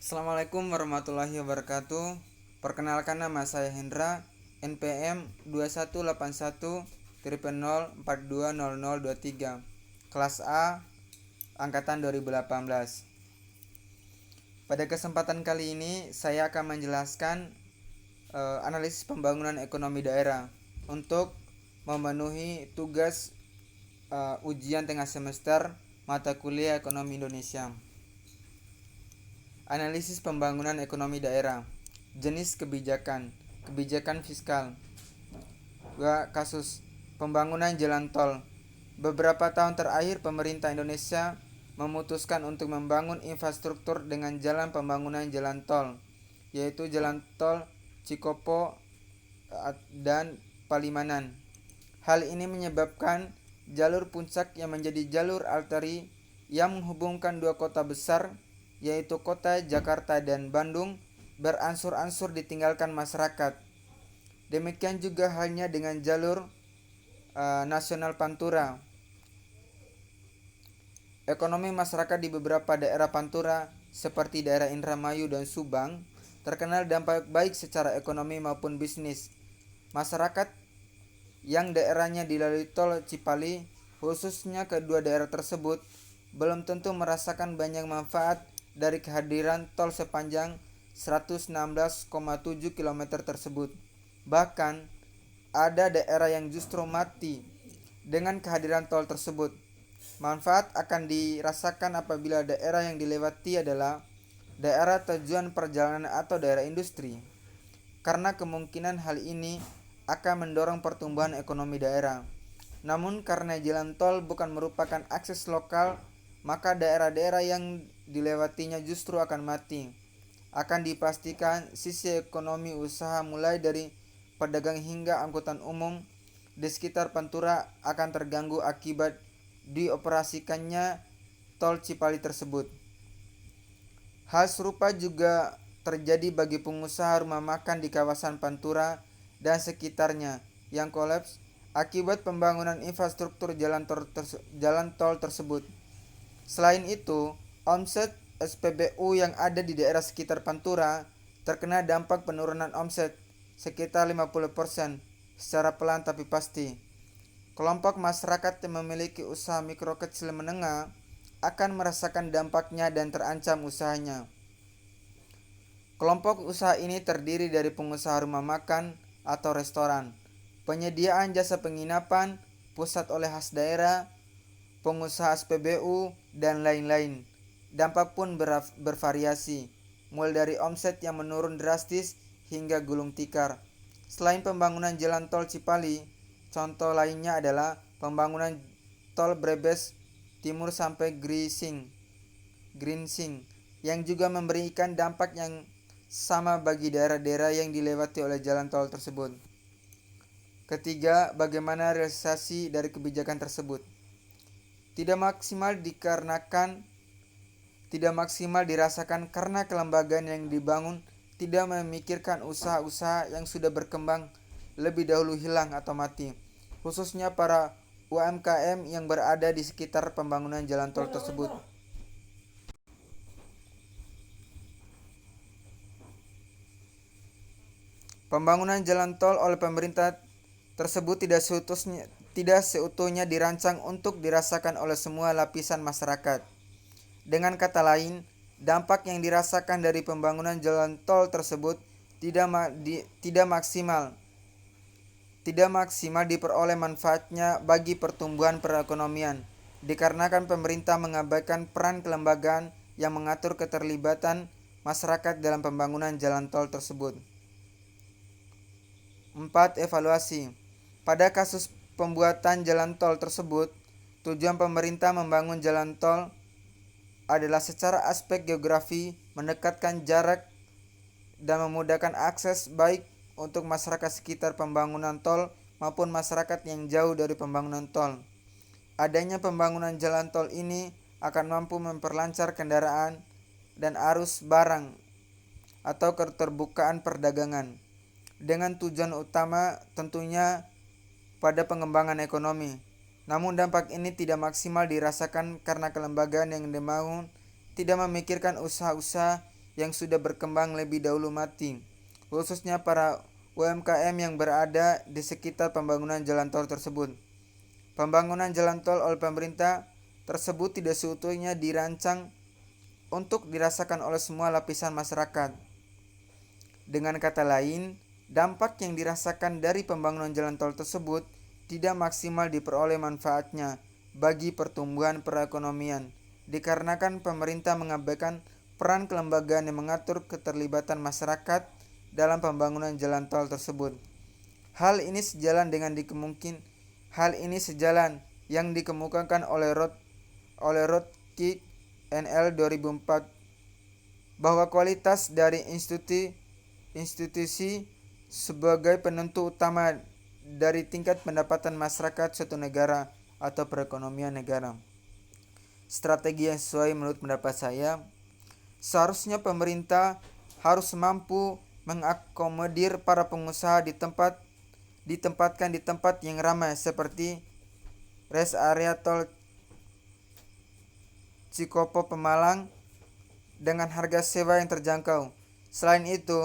Assalamualaikum warahmatullahi wabarakatuh. Perkenalkan, nama saya Hendra, NPM 218100420023, kelas A, angkatan 2018. Pada kesempatan kali ini saya akan menjelaskan analisis pembangunan ekonomi daerah untuk memenuhi tugas ujian tengah semester mata kuliah Ekonomi Indonesia. Analisis pembangunan ekonomi daerah. Jenis kebijakan. Kebijakan fiskal. Kasus pembangunan jalan tol. Beberapa tahun terakhir pemerintah Indonesia memutuskan untuk membangun infrastruktur dengan jalan pembangunan jalan tol, yaitu jalan tol Cikopo dan Palimanan. Hal ini menyebabkan jalur puncak yang menjadi jalur arteri yang menghubungkan dua kota besar, yaitu kota Jakarta dan Bandung, beransur-ansur ditinggalkan masyarakat. Demikian juga halnya dengan jalur nasional Pantura. Ekonomi masyarakat di beberapa daerah Pantura seperti daerah Indramayu dan Subang terkenal dampak baik secara ekonomi maupun bisnis. Masyarakat yang daerahnya dilalui tol Cipali, khususnya kedua daerah tersebut, belum tentu merasakan banyak manfaat dari kehadiran tol sepanjang 116,7 km tersebut. Bahkan, ada daerah yang justru mati dengan kehadiran tol tersebut. Manfaat akan dirasakan apabila daerah yang dilewati adalah daerah tujuan perjalanan atau daerah industri, karena kemungkinan hal ini akan mendorong pertumbuhan ekonomi daerah. Namun karena jalan tol bukan merupakan akses lokal, maka daerah-daerah yang dilewatinya justru akan mati. Akan dipastikan sisi ekonomi usaha mulai dari pedagang hingga angkutan umum di sekitar Pantura akan terganggu akibat dioperasikannya tol Cipali tersebut. Hal serupa juga terjadi bagi pengusaha rumah makan di kawasan Pantura dan sekitarnya yang kolaps akibat pembangunan infrastruktur jalan tol tersebut. Selain itu, omset SPBU yang ada di daerah sekitar Pantura terkena dampak penurunan omset sekitar 50% secara pelan tapi pasti. Kelompok masyarakat yang memiliki usaha mikro kecil menengah akan merasakan dampaknya dan terancam usahanya. Kelompok usaha ini terdiri dari pengusaha rumah makan atau restoran, penyediaan jasa penginapan, pusat oleh khas daerah, pengusaha SPBU, dan lain-lain. Dampak pun bervariasi, mulai dari omset yang menurun drastis hingga gulung tikar. Selain pembangunan jalan tol Cipali, contoh lainnya adalah pembangunan tol Brebes Timur sampai Grinsing yang juga memberikan dampak yang sama bagi daerah-daerah yang dilewati oleh jalan tol tersebut. Ketiga, bagaimana realisasi dari kebijakan tersebut? Tidak maksimal dirasakan karena kelembagaan yang dibangun tidak memikirkan usaha-usaha yang sudah berkembang lebih dahulu hilang atau mati, khususnya para UMKM yang berada di sekitar pembangunan jalan tol tersebut. Pembangunan jalan tol oleh pemerintah tersebut tidak seutuhnya dirancang untuk dirasakan oleh semua lapisan masyarakat. Dengan kata lain, dampak yang dirasakan dari pembangunan jalan tol tersebut tidak maksimal diperoleh manfaatnya bagi pertumbuhan perekonomian, dikarenakan pemerintah mengabaikan peran kelembagaan yang mengatur keterlibatan masyarakat dalam pembangunan jalan tol tersebut. 4. Evaluasi. Pada kasus pembuatan jalan tol tersebut, tujuan pemerintah membangun jalan tol adalah secara aspek geografi mendekatkan jarak dan memudahkan akses baik untuk masyarakat sekitar pembangunan tol maupun masyarakat yang jauh dari pembangunan tol. Adanya pembangunan jalan tol ini akan mampu memperlancar kendaraan dan arus barang atau keterbukaan perdagangan, dengan tujuan utama tentunya pada pengembangan ekonomi. Namun dampak ini tidak maksimal dirasakan karena kelembagaan yang dibangun tidak memikirkan usaha-usaha yang sudah berkembang lebih dahulu mati, khususnya para UMKM yang berada di sekitar pembangunan jalan tol tersebut. Pembangunan jalan tol oleh pemerintah tersebut tidak seutuhnya dirancang untuk dirasakan oleh semua lapisan masyarakat. Dengan kata lain, dampak yang dirasakan dari pembangunan jalan tol tersebut tidak maksimal diperoleh manfaatnya bagi pertumbuhan perekonomian, dikarenakan pemerintah mengabaikan peran kelembagaan yang mengatur keterlibatan masyarakat dalam pembangunan jalan tol tersebut. Hal ini sejalan yang dikemukakan oleh Rothschild NL 2004 bahwa kualitas dari institusi sebagai penentu utama dari tingkat pendapatan masyarakat suatu negara atau perekonomian negara. Strategi yang sesuai menurut pendapat saya, seharusnya pemerintah harus mampu mengakomodir para pengusaha ditempatkan di tempat yang ramai seperti rest area tol Cikopo Pemalang dengan harga sewa yang terjangkau. Selain itu,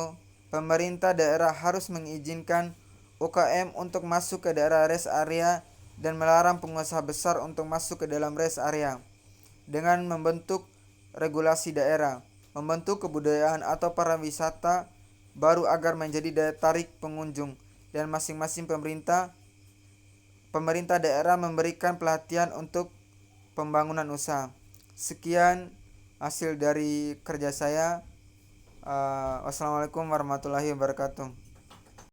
pemerintah daerah harus mengizinkan UKM untuk masuk ke daerah rest area dan melarang pengusaha besar untuk masuk ke dalam rest area dengan membentuk regulasi daerah, membentuk kebudayaan atau pariwisata baru agar menjadi daya tarik pengunjung, dan masing-masing pemerintah daerah memberikan pelatihan untuk pembangunan usaha. Sekian hasil dari kerja saya. Wassalamualaikum warahmatullahi wabarakatuh.